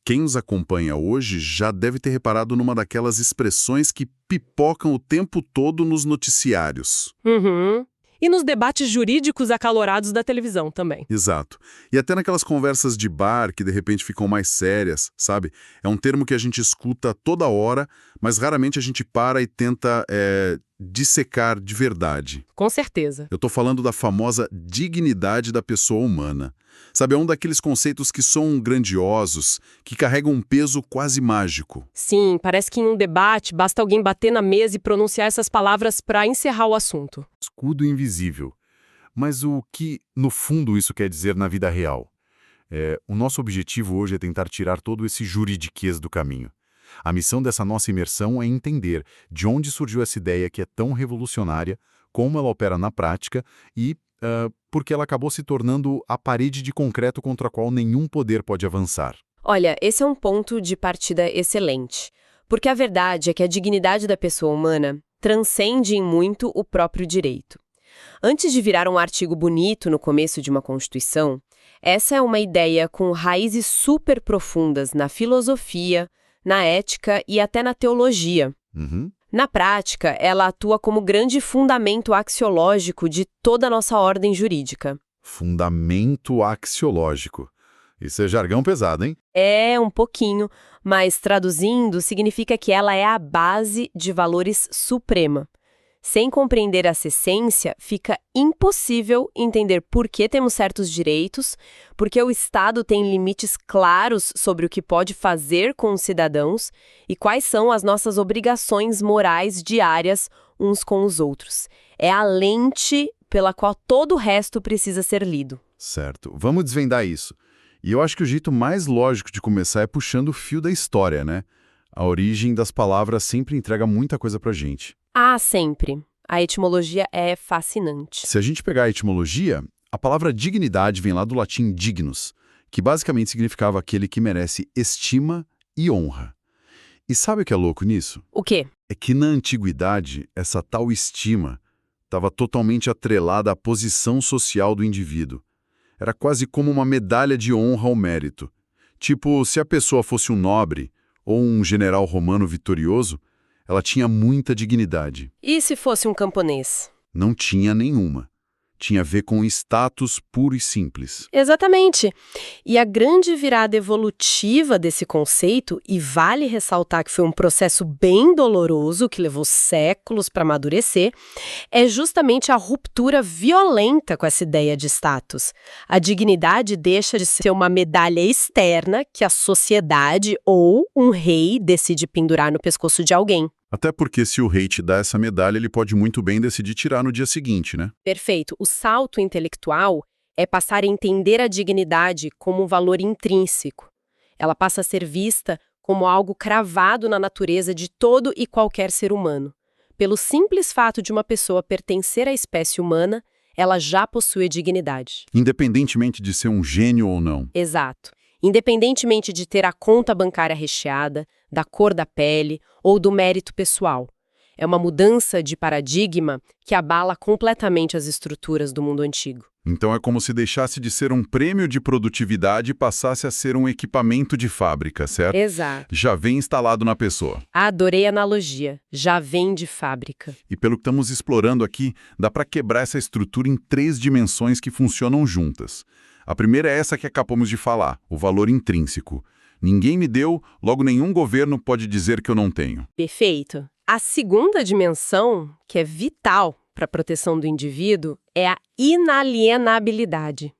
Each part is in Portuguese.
Quem nos acompanha hoje já deve ter reparado numa daquelas expressões que pipocam o tempo todo nos noticiários. Uhum. E nos debates jurídicos acalorados da televisão também. Exato. E até naquelas conversas de bar que de repente ficam mais sérias, sabe? É um termo que a gente escuta toda hora, mas raramente a gente para e tenta dissecar de verdade. Com certeza. Eu tô falando da famosa dignidade da pessoa humana. Sabe, é um daqueles conceitos que são grandiosos, que carregam um peso quase mágico. Sim, parece que em um debate basta alguém bater na mesa e pronunciar essas palavras para encerrar o assunto. Escudo invisível. Mas o que, no fundo, isso quer dizer na vida real? O nosso objetivo hoje é tentar tirar todo esse juridiquês do caminho. A missão dessa nossa imersão é entender de onde surgiu essa ideia que é tão revolucionária, como ela opera na prática e porque ela acabou se tornando a parede de concreto contra a qual nenhum poder pode avançar. Olha, esse é um ponto de partida excelente, porque a verdade é que a dignidade da pessoa humana transcende em muito o próprio direito. Antes de virar um artigo bonito no começo de uma Constituição, essa é uma ideia com raízes super profundas na filosofia, na ética e até na teologia. Uhum. Na prática, ela atua como grande fundamento axiológico de toda a nossa ordem jurídica. Fundamento axiológico. Isso é jargão pesado, hein? É um pouquinho, mas traduzindo, significa que ela é a base de valores suprema. Sem compreender essa essência, fica impossível entender por que temos certos direitos, porque o Estado tem limites claros sobre o que pode fazer com os cidadãos e quais são as nossas obrigações morais diárias uns com os outros. É a lente pela qual todo o resto precisa ser lido. Certo. Vamos desvendar isso. E eu acho que o jeito mais lógico de começar é puxando o fio da história, né? A origem das palavras sempre entrega muita coisa pra gente. Ah, sempre. A etimologia é fascinante. Se a gente pegar a etimologia, a palavra dignidade vem lá do latim dignus, que basicamente significava aquele que merece estima e honra. E sabe o que é louco nisso? O quê? É que na antiguidade, essa tal estima estava totalmente atrelada à posição social do indivíduo. Era quase como uma medalha de honra ao mérito. Tipo, se a pessoa fosse um nobre ou um general romano vitorioso, ela tinha muita dignidade. E se fosse um camponês? Não tinha nenhuma. Tinha a ver com status puro e simples. Exatamente. E a grande virada evolutiva desse conceito, e vale ressaltar que foi um processo bem doloroso, que levou séculos para amadurecer, é justamente a ruptura violenta com essa ideia de status. A dignidade deixa de ser uma medalha externa que a sociedade ou um rei decide pendurar no pescoço de alguém. Até porque se o rei te dá essa medalha, ele pode muito bem decidir tirar no dia seguinte, né? Perfeito. O salto intelectual é passar a entender a dignidade como um valor intrínseco. Ela passa a ser vista como algo cravado na natureza de todo e qualquer ser humano. Pelo simples fato de uma pessoa pertencer à espécie humana, ela já possui dignidade. Independentemente de ser um gênio ou não. Exato. Independentemente de ter a conta bancária recheada, da cor da pele ou do mérito pessoal. É uma mudança de paradigma que abala completamente as estruturas do mundo antigo. Então é como se deixasse de ser um prêmio de produtividade e passasse a ser um equipamento de fábrica, certo? Exato. Já vem instalado na pessoa. Adorei a analogia. Já vem de fábrica. E pelo que estamos explorando aqui, dá para quebrar essa estrutura em 3 dimensões que funcionam juntas. A primeira é essa que acabamos de falar, o valor intrínseco. Ninguém me deu, logo nenhum governo pode dizer que eu não tenho. Perfeito. A segunda dimensão, que é vital para a proteção do indivíduo, é a inalienabilidade.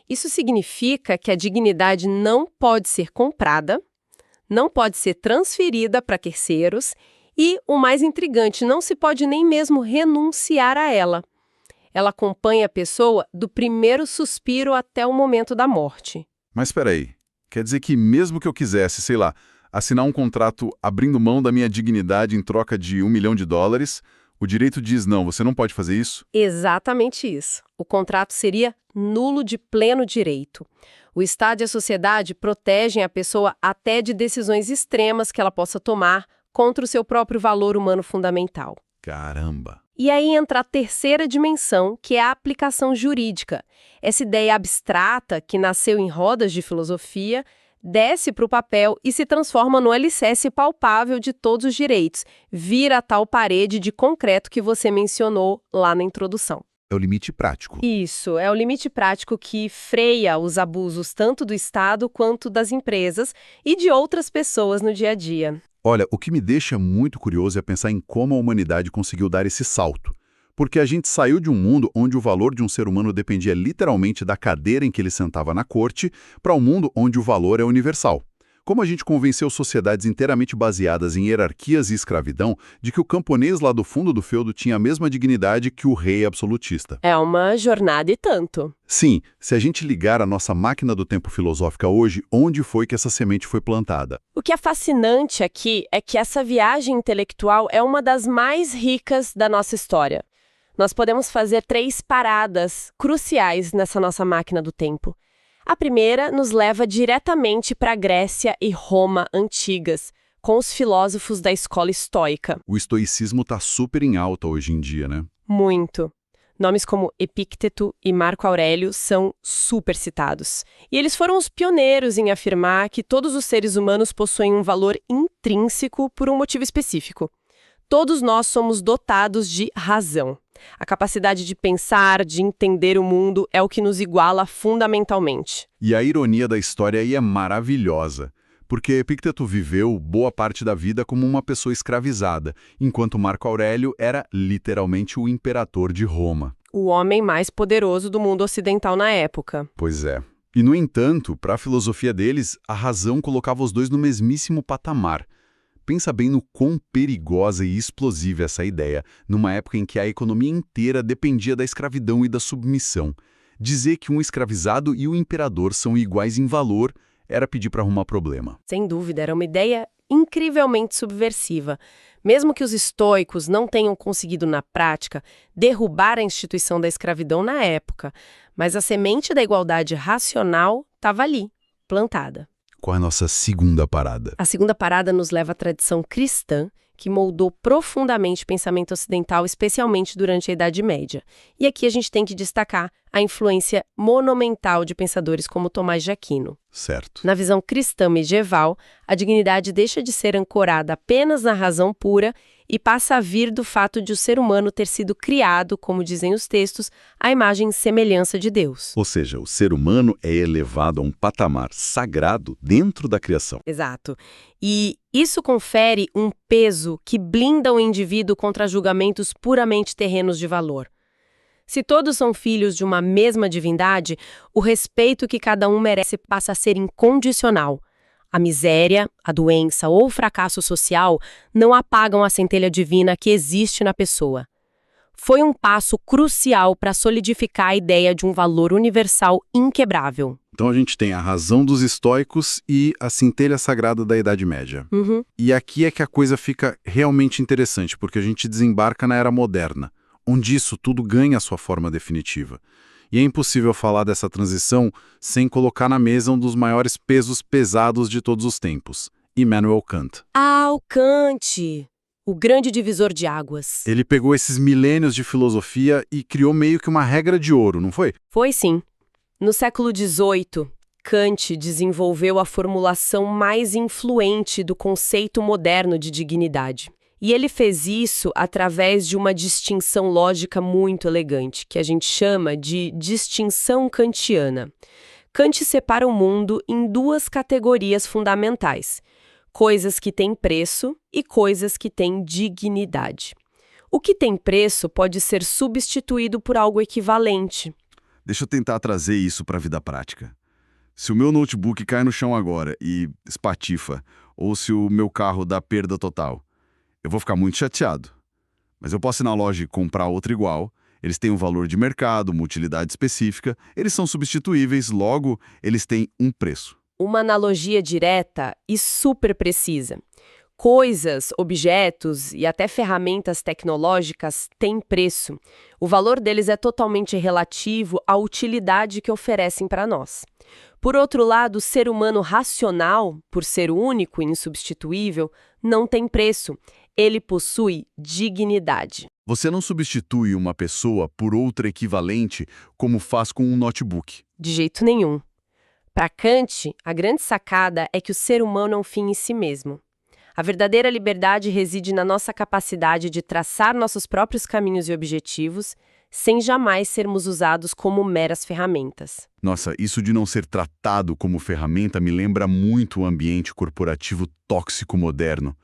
Isso significa que a dignidade não pode ser comprada, não pode ser transferida para terceiros e, o mais intrigante, não se pode nem mesmo renunciar a ela. Ela acompanha a pessoa do primeiro suspiro até o momento da morte. Mas espera aí, quer dizer que mesmo que eu quisesse, sei lá, assinar um contrato abrindo mão da minha dignidade em troca de $1 milhão, o direito diz não, você não pode fazer isso? Exatamente isso. O contrato seria nulo de pleno direito. O Estado e a sociedade protegem a pessoa até de decisões extremas que ela possa tomar contra o seu próprio valor humano fundamental. Caramba! E aí entra a terceira dimensão, que é a aplicação jurídica. Essa ideia abstrata, que nasceu em rodas de filosofia, desce para o papel e se transforma no alicerce palpável de todos os direitos. Vira a tal parede de concreto que você mencionou lá na introdução. É o limite prático. Isso, é o limite prático que freia os abusos tanto do Estado quanto das empresas e de outras pessoas no dia a dia. Olha, o que me deixa muito curioso é pensar em como a humanidade conseguiu dar esse salto. Porque a gente saiu de um mundo onde o valor de um ser humano dependia literalmente da cadeira em que ele sentava na corte, para um mundo onde o valor é universal. Como a gente convenceu sociedades inteiramente baseadas em hierarquias e escravidão de que o camponês lá do fundo do feudo tinha a mesma dignidade que o rei absolutista? É uma jornada e tanto. Sim, se a gente ligar a nossa máquina do tempo filosófica hoje, onde foi que essa semente foi plantada? O que é fascinante aqui é que essa viagem intelectual é uma das mais ricas da nossa história. Nós podemos fazer 3 paradas cruciais nessa nossa máquina do tempo. A primeira nos leva diretamente para a Grécia e Roma antigas, com os filósofos da escola estoica. O estoicismo está super em alta hoje em dia, né? Muito. Nomes como Epícteto e Marco Aurélio são super citados. E eles foram os pioneiros em afirmar que todos os seres humanos possuem um valor intrínseco por um motivo específico. Todos nós somos dotados de razão. A capacidade de pensar, de entender o mundo é o que nos iguala fundamentalmente. E a ironia da história aí é maravilhosa, porque Epícteto viveu boa parte da vida como uma pessoa escravizada, enquanto Marco Aurélio era literalmente o imperador de Roma. O homem mais poderoso do mundo ocidental na época. Pois é. E, no entanto, para a filosofia deles, a razão colocava os dois no mesmíssimo patamar. Pensa bem no quão perigosa e explosiva essa ideia, numa época em que a economia inteira dependia da escravidão e da submissão. Dizer que um escravizado e o imperador são iguais em valor era pedir para arrumar problema. Sem dúvida, era uma ideia incrivelmente subversiva. Mesmo que os estoicos não tenham conseguido, na prática, derrubar a instituição da escravidão na época, mas a semente da igualdade racional estava ali, plantada. Qual é a nossa segunda parada? A segunda parada nos leva à tradição cristã, que moldou profundamente o pensamento ocidental, especialmente durante a Idade Média. E aqui a gente tem que destacar a influência monumental de pensadores como Tomás de Aquino. Certo. Na visão cristã medieval, a dignidade deixa de ser ancorada apenas na razão pura e passa a vir do fato de o ser humano ter sido criado, como dizem os textos, à imagem e semelhança de Deus. Ou seja, o ser humano é elevado a um patamar sagrado dentro da criação. Exato. E isso confere um peso que blinda o indivíduo contra julgamentos puramente terrenos de valor. Se todos são filhos de uma mesma divindade, o respeito que cada um merece passa a ser incondicional. A miséria, a doença ou o fracasso social não apagam a centelha divina que existe na pessoa. Foi um passo crucial para solidificar a ideia de um valor universal inquebrável. Então a gente tem a razão dos estoicos e a centelha sagrada da Idade Média. E aqui é que a coisa fica realmente interessante, porque a gente desembarca na Era Moderna, onde isso tudo ganha sua forma definitiva. E é impossível falar dessa transição sem colocar na mesa um dos maiores pesos pesados de todos os tempos, Immanuel Kant. Ah, o Kant! O grande divisor de águas. Ele pegou esses milênios de filosofia e criou meio que uma regra de ouro, não foi? Foi sim. No século XVIII, Kant desenvolveu a formulação mais influente do conceito moderno de dignidade. E ele fez isso através de uma distinção lógica muito elegante, que a gente chama de distinção kantiana. Kant separa o mundo em 2 categorias fundamentais: coisas que têm preço e coisas que têm dignidade. O que tem preço pode ser substituído por algo equivalente. Deixa eu tentar trazer isso para a vida prática. Se o meu notebook cai no chão agora e espatifa, ou se o meu carro dá perda total, eu vou ficar muito chateado. Mas eu posso ir na loja e comprar outro igual. Eles têm um valor de mercado, uma utilidade específica, eles são substituíveis, logo, eles têm um preço. Uma analogia direta e super precisa. Coisas, objetos e até ferramentas tecnológicas têm preço. O valor deles é totalmente relativo à utilidade que oferecem para nós. Por outro lado, o ser humano racional, por ser único e insubstituível, não tem preço. Ele possui dignidade. Você não substitui uma pessoa por outra equivalente como faz com um notebook. De jeito nenhum. Para Kant, a grande sacada é que o ser humano é um fim em si mesmo. A verdadeira liberdade reside na nossa capacidade de traçar nossos próprios caminhos e objetivos, sem jamais sermos usados como meras ferramentas. Nossa, isso de não ser tratado como ferramenta me lembra muito o ambiente corporativo tóxico moderno.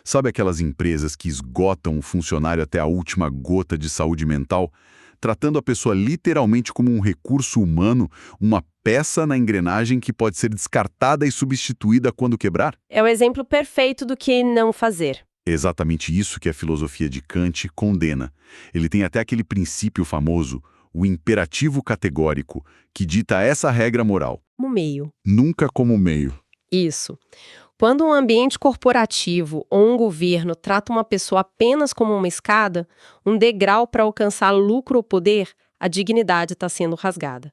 Sabe aquelas empresas que esgotam o funcionário até a última gota de saúde mental, tratando a pessoa literalmente como um recurso humano, uma peça na engrenagem que pode ser descartada e substituída quando quebrar? É o exemplo perfeito do que não fazer. É exatamente isso que a filosofia de Kant condena. Ele tem até aquele princípio famoso, o imperativo categórico, que dita essa regra moral. No meio. Nunca como meio. Isso. Quando um ambiente corporativo ou um governo trata uma pessoa apenas como uma escada, um degrau para alcançar lucro ou poder, a dignidade está sendo rasgada.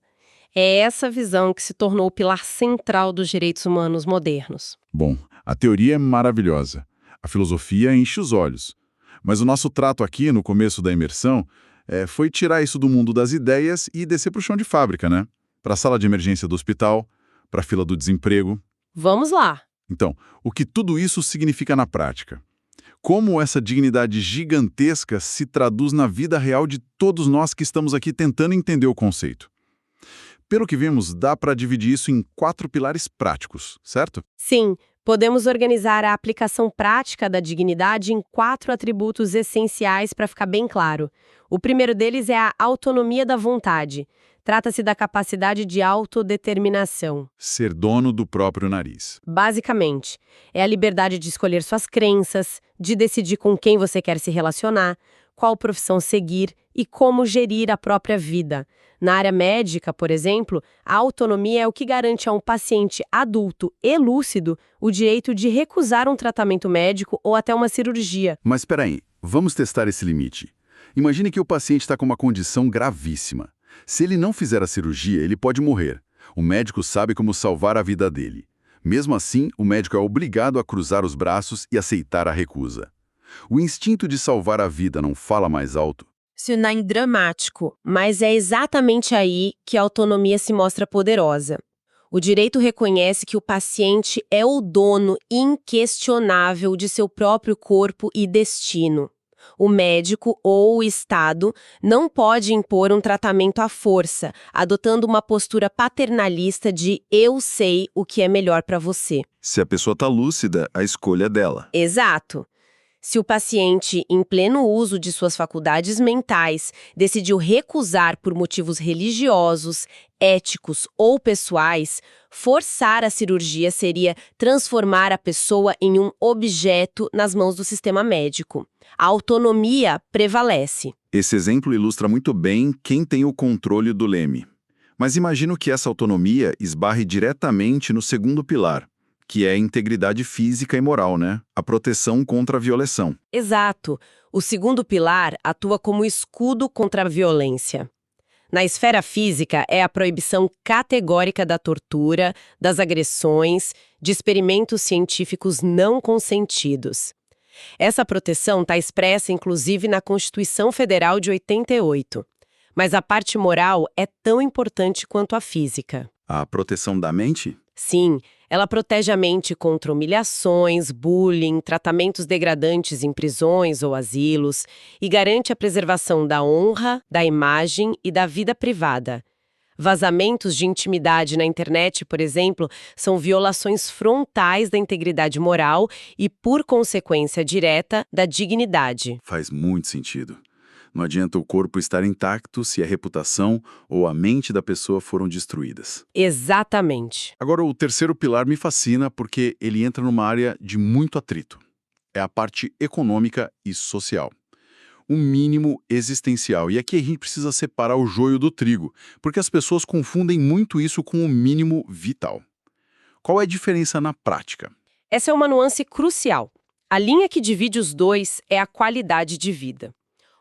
É essa visão que se tornou o pilar central dos direitos humanos modernos. Bom, a teoria é maravilhosa. A filosofia enche os olhos. Mas o nosso trato aqui, no começo da imersão, foi tirar isso do mundo das ideias e descer para o chão de fábrica, né? Para a sala de emergência do hospital, para a fila do desemprego. Vamos lá! Então, o que tudo isso significa na prática? Como essa dignidade gigantesca se traduz na vida real de todos nós que estamos aqui tentando entender o conceito? Pelo que vimos, dá para dividir isso em 4 pilares práticos, certo? Sim, podemos organizar a aplicação prática da dignidade em 4 atributos essenciais para ficar bem claro. O primeiro deles é a autonomia da vontade. Trata-se da capacidade de autodeterminação. Ser dono do próprio nariz. Basicamente, é a liberdade de escolher suas crenças, de decidir com quem você quer se relacionar, qual profissão seguir e como gerir a própria vida. Na área médica, por exemplo, a autonomia é o que garante a um paciente adulto e lúcido o direito de recusar um tratamento médico ou até uma cirurgia. Mas espera aí, vamos testar esse limite. Imagine que o paciente está com uma condição gravíssima. Se ele não fizer a cirurgia, ele pode morrer. O médico sabe como salvar a vida dele. Mesmo assim, o médico é obrigado a cruzar os braços e aceitar a recusa. O instinto de salvar a vida não fala mais alto? Isso não é dramático, mas é exatamente aí que a autonomia se mostra poderosa. O direito reconhece que o paciente é o dono inquestionável de seu próprio corpo e destino. O médico ou o Estado não pode impor um tratamento à força, adotando uma postura paternalista de eu sei o que é melhor para você. Se a pessoa está lúcida, a escolha é dela. Exato. Se o paciente, em pleno uso de suas faculdades mentais, decidiu recusar por motivos religiosos, éticos ou pessoais, forçar a cirurgia seria transformar a pessoa em um objeto nas mãos do sistema médico. A autonomia prevalece. Esse exemplo ilustra muito bem quem tem o controle do leme. Mas imagino que essa autonomia esbarre diretamente no segundo pilar, que é a integridade física e moral, né? A proteção contra a violação. Exato. O segundo pilar atua como escudo contra a violência. Na esfera física, é a proibição categórica da tortura, das agressões, de experimentos científicos não consentidos. Essa proteção está expressa, inclusive, na Constituição Federal de 88. Mas a parte moral é tão importante quanto a física. A proteção da mente? Sim, ela protege a mente contra humilhações, bullying, tratamentos degradantes em prisões ou asilos e garante a preservação da honra, da imagem e da vida privada. Vazamentos de intimidade na internet, por exemplo, são violações frontais da integridade moral e, por consequência direta, da dignidade. Faz muito sentido. Não adianta o corpo estar intacto se a reputação ou a mente da pessoa foram destruídas. Exatamente. Agora, o terceiro pilar me fascina porque ele entra numa área de muito atrito. É a parte econômica e social. O mínimo existencial. E aqui a gente precisa separar o joio do trigo, porque as pessoas confundem muito isso com o mínimo vital. Qual é a diferença na prática? Essa é uma nuance crucial. A linha que divide os dois é a qualidade de vida.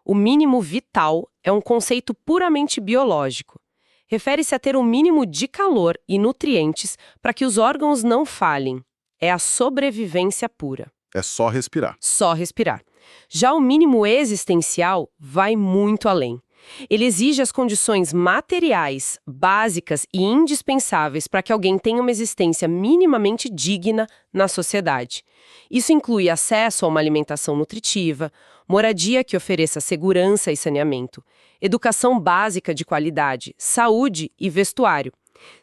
O mínimo vital é um conceito puramente biológico. Refere-se a ter um mínimo de calor e nutrientes para que os órgãos não falhem. É a sobrevivência pura. É só respirar. Só respirar. Já o mínimo existencial vai muito além. Ele exige as condições materiais, básicas e indispensáveis para que alguém tenha uma existência minimamente digna na sociedade. Isso inclui acesso a uma alimentação nutritiva, moradia que ofereça segurança e saneamento, educação básica de qualidade, saúde e vestuário.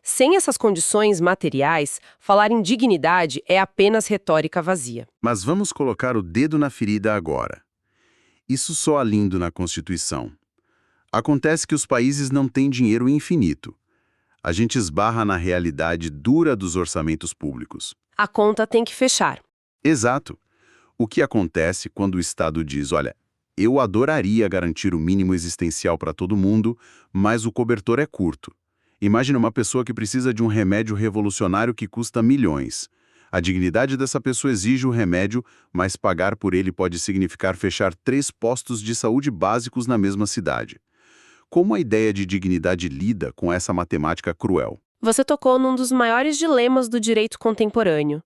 Sem essas condições materiais, falar em dignidade é apenas retórica vazia. Mas vamos colocar o dedo na ferida agora. Isso soa lindo na Constituição. Acontece que os países não têm dinheiro infinito. A gente esbarra na realidade dura dos orçamentos públicos. A conta tem que fechar. Exato. O que acontece quando o Estado diz, olha, eu adoraria garantir o mínimo existencial para todo mundo, mas o cobertor é curto. Imagina uma pessoa que precisa de um remédio revolucionário que custa milhões. A dignidade dessa pessoa exige o remédio, mas pagar por ele pode significar fechar 3 postos de saúde básicos na mesma cidade. Como a ideia de dignidade lida com essa matemática cruel? Você tocou num dos maiores dilemas do direito contemporâneo.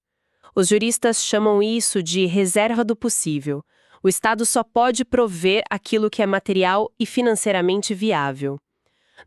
Os juristas chamam isso de reserva do possível. O Estado só pode prover aquilo que é material e financeiramente viável.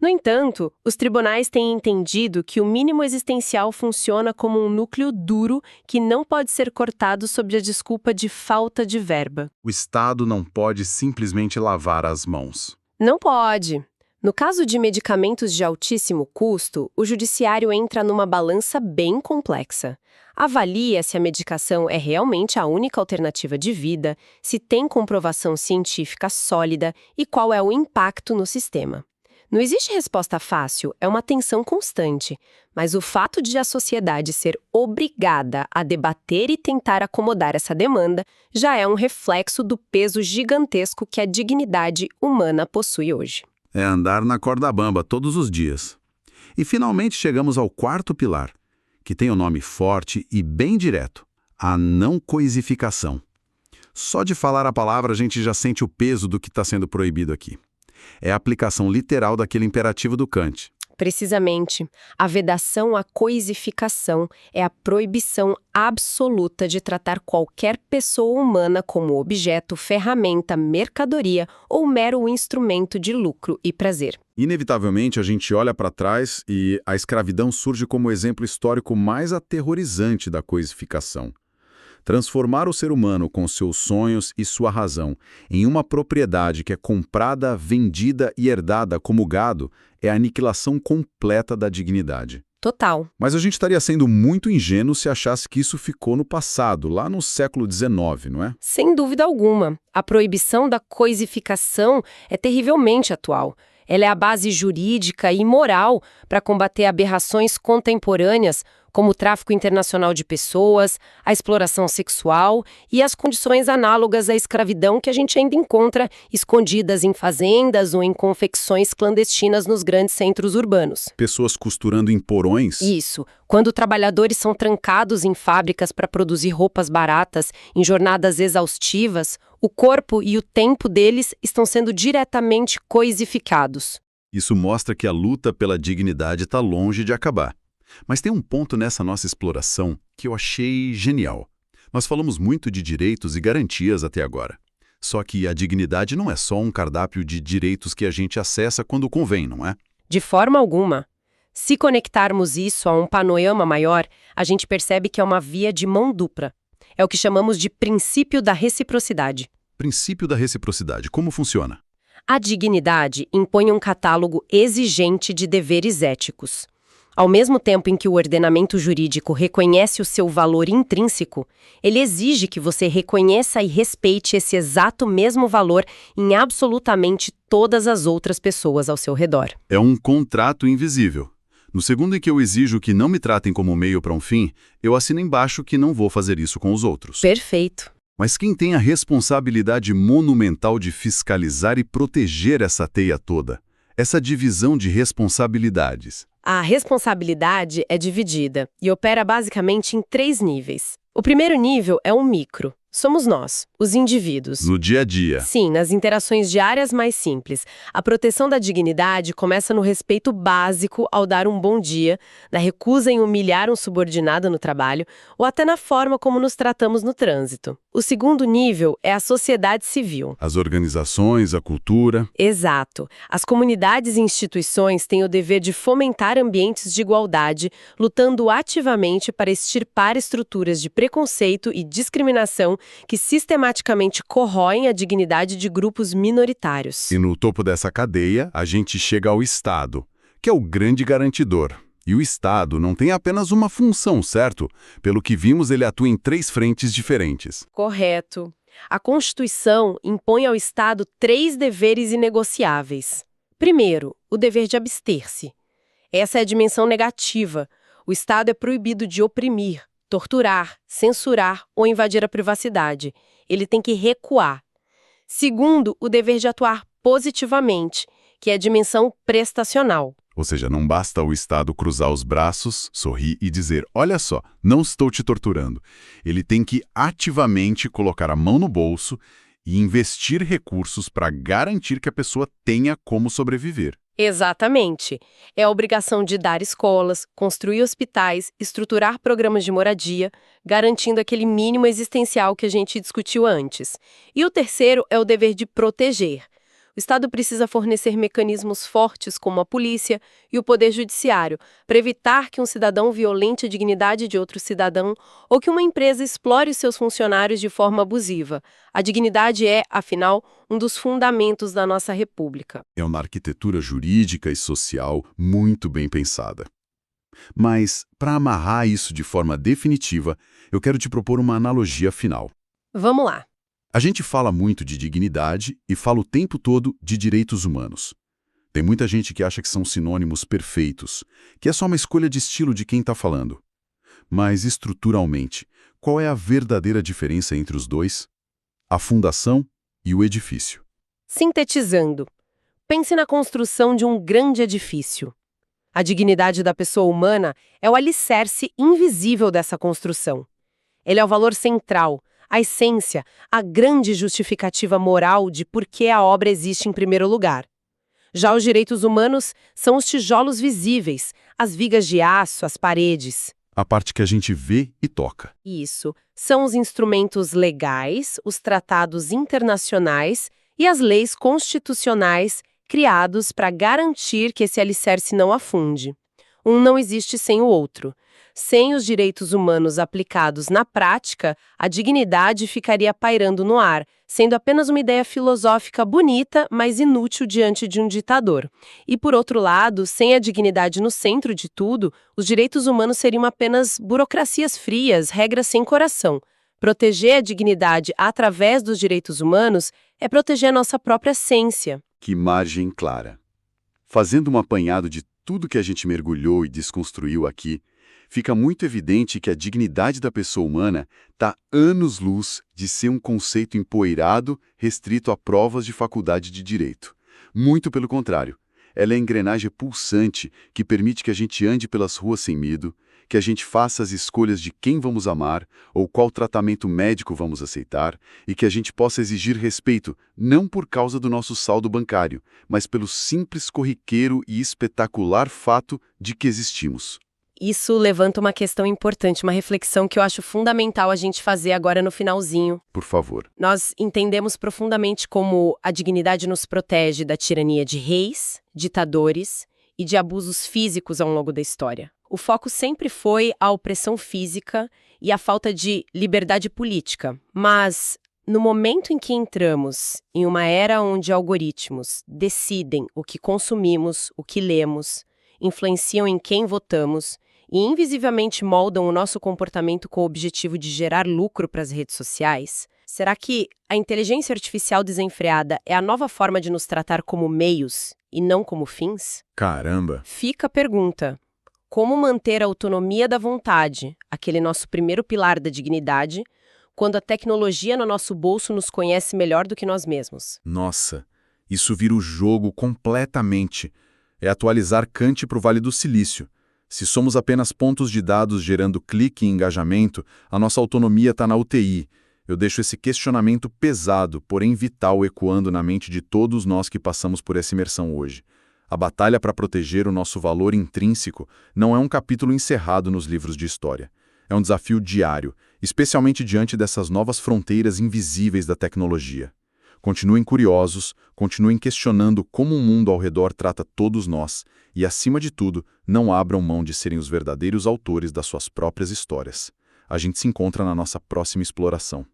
No entanto, os tribunais têm entendido que o mínimo existencial funciona como um núcleo duro que não pode ser cortado sob a desculpa de falta de verba. O Estado não pode simplesmente lavar as mãos. Não pode. No caso de medicamentos de altíssimo custo, o judiciário entra numa balança bem complexa. Avalia se a medicação é realmente a única alternativa de vida, se tem comprovação científica sólida e qual é o impacto no sistema. Não existe resposta fácil, é uma tensão constante, mas o fato de a sociedade ser obrigada a debater e tentar acomodar essa demanda já é um reflexo do peso gigantesco que a dignidade humana possui hoje. É andar na corda bamba todos os dias. E finalmente chegamos ao 4º pilar, que tem um nome forte e bem direto, a não coisificação. Só de falar a palavra a gente já sente o peso do que está sendo proibido aqui. É a aplicação literal daquele imperativo do Kant. Precisamente, a vedação à coisificação é a proibição absoluta de tratar qualquer pessoa humana como objeto, ferramenta, mercadoria ou mero instrumento de lucro e prazer. Inevitavelmente, a gente olha para trás e a escravidão surge como o exemplo histórico mais aterrorizante da coisificação. Transformar o ser humano com seus sonhos e sua razão em uma propriedade que é comprada, vendida e herdada como gado é a aniquilação completa da dignidade. Total. Mas a gente estaria sendo muito ingênuo se achasse que isso ficou no passado, lá no século XIX, não é? Sem dúvida alguma. A proibição da coisificação é terrivelmente atual. Ela é a base jurídica e moral para combater aberrações contemporâneas, como o tráfico internacional de pessoas, a exploração sexual e as condições análogas à escravidão que a gente ainda encontra escondidas em fazendas ou em confecções clandestinas nos grandes centros urbanos. Pessoas costurando em porões? Isso. Quando trabalhadores são trancados em fábricas para produzir roupas baratas, em jornadas exaustivas, o corpo e o tempo deles estão sendo diretamente coisificados. Isso mostra que a luta pela dignidade está longe de acabar. Mas tem um ponto nessa nossa exploração que eu achei genial. Nós falamos muito de direitos e garantias até agora. Só que a dignidade não é só um cardápio de direitos que a gente acessa quando convém, não é? De forma alguma. Se conectarmos isso a um panorama maior, a gente percebe que é uma via de mão dupla. É o que chamamos de princípio da reciprocidade. Princípio da reciprocidade. Como funciona? A dignidade impõe um catálogo exigente de deveres éticos. Ao mesmo tempo em que o ordenamento jurídico reconhece o seu valor intrínseco, ele exige que você reconheça e respeite esse exato mesmo valor em absolutamente todas as outras pessoas ao seu redor. É um contrato invisível. No segundo em que eu exijo que não me tratem como meio para um fim, eu assino embaixo que não vou fazer isso com os outros. Perfeito. Mas quem tem a responsabilidade monumental de fiscalizar e proteger essa teia toda? Essa divisão de responsabilidades? A responsabilidade é dividida e opera basicamente em 3 níveis. O primeiro nível é o micro. Somos nós, os indivíduos. No dia a dia. Sim, nas interações diárias mais simples. A proteção da dignidade começa no respeito básico ao dar um bom dia, na recusa em humilhar um subordinado no trabalho ou até na forma como nos tratamos no trânsito. O segundo nível é a sociedade civil. As organizações, a cultura. Exato. As comunidades e instituições têm o dever de fomentar ambientes de igualdade, lutando ativamente para extirpar estruturas de preconceito e discriminação que sistematicamente corroem a dignidade de grupos minoritários. E no topo dessa cadeia, a gente chega ao Estado, que é o grande garantidor. E o Estado não tem apenas uma função, certo? Pelo que vimos, ele atua em 3 frentes diferentes. Correto. A Constituição impõe ao Estado 3 deveres inegociáveis. Primeiro, o dever de abster-se. Essa é a dimensão negativa. O Estado é proibido de oprimir, torturar, censurar ou invadir a privacidade. Ele tem que recuar. Segundo, o dever de atuar positivamente, que é a dimensão prestacional. Ou seja, não basta o Estado cruzar os braços, sorrir e dizer, olha só, não estou te torturando. Ele tem que ativamente colocar a mão no bolso e investir recursos para garantir que a pessoa tenha como sobreviver. Exatamente. É a obrigação de dar escolas, construir hospitais, estruturar programas de moradia, garantindo aquele mínimo existencial que a gente discutiu antes. E o terceiro é o dever de proteger. O Estado precisa fornecer mecanismos fortes como a polícia e o poder judiciário para evitar que um cidadão violente a dignidade de outro cidadão ou que uma empresa explore os seus funcionários de forma abusiva. A dignidade é, afinal, um dos fundamentos da nossa república. É uma arquitetura jurídica e social muito bem pensada. Mas, para amarrar isso de forma definitiva, eu quero te propor uma analogia final. Vamos lá. A gente fala muito de dignidade e fala o tempo todo de direitos humanos. Tem muita gente que acha que são sinônimos perfeitos, que é só uma escolha de estilo de quem está falando. Mas, estruturalmente, qual é a verdadeira diferença entre os dois? A fundação e o edifício. Sintetizando, pense na construção de um grande edifício. A dignidade da pessoa humana é o alicerce invisível dessa construção. Ele é o valor central, a essência, a grande justificativa moral de por que a obra existe em primeiro lugar. Já os direitos humanos são os tijolos visíveis, as vigas de aço, as paredes. A parte que a gente vê e toca. Isso. São os instrumentos legais, os tratados internacionais e as leis constitucionais criados para garantir que esse alicerce não afunde. Um não existe sem o outro. Sem os direitos humanos aplicados na prática, a dignidade ficaria pairando no ar, sendo apenas uma ideia filosófica bonita, mas inútil diante de um ditador. E, por outro lado, sem a dignidade no centro de tudo, os direitos humanos seriam apenas burocracias frias, regras sem coração. Proteger a dignidade através dos direitos humanos é proteger a nossa própria essência. Que margem clara. Fazendo um apanhado de tudo que a gente mergulhou e desconstruiu aqui, fica muito evidente que a dignidade da pessoa humana está anos-luz de ser um conceito empoeirado, restrito a provas de faculdade de direito. Muito pelo contrário, ela é a engrenagem pulsante que permite que a gente ande pelas ruas sem medo, que a gente faça as escolhas de quem vamos amar ou qual tratamento médico vamos aceitar e que a gente possa exigir respeito, não por causa do nosso saldo bancário, mas pelo simples, corriqueiro e espetacular fato de que existimos. Isso levanta uma questão importante, uma reflexão que eu acho fundamental a gente fazer agora no finalzinho. Por favor. Nós entendemos profundamente como a dignidade nos protege da tirania de reis, ditadores e de abusos físicos ao longo da história. O foco sempre foi a opressão física e a falta de liberdade política. Mas, no momento em que entramos em uma era onde algoritmos decidem o que consumimos, o que lemos, influenciam em quem votamos e invisivelmente moldam o nosso comportamento com o objetivo de gerar lucro para as redes sociais, será que a inteligência artificial desenfreada é a nova forma de nos tratar como meios e não como fins? Caramba! Fica a pergunta: como manter a autonomia da vontade, aquele nosso primeiro pilar da dignidade, quando a tecnologia no nosso bolso nos conhece melhor do que nós mesmos? Nossa, isso vira o jogo completamente. É atualizar Kant para o Vale do Silício. Se somos apenas pontos de dados gerando clique e engajamento, a nossa autonomia está na UTI. Eu deixo esse questionamento pesado, porém vital, ecoando na mente de todos nós que passamos por essa imersão hoje. A batalha para proteger o nosso valor intrínseco não é um capítulo encerrado nos livros de história. É um desafio diário, especialmente diante dessas novas fronteiras invisíveis da tecnologia. Continuem curiosos, continuem questionando como o mundo ao redor trata todos nós e, acima de tudo, não abram mão de serem os verdadeiros autores das suas próprias histórias. A gente se encontra na nossa próxima exploração.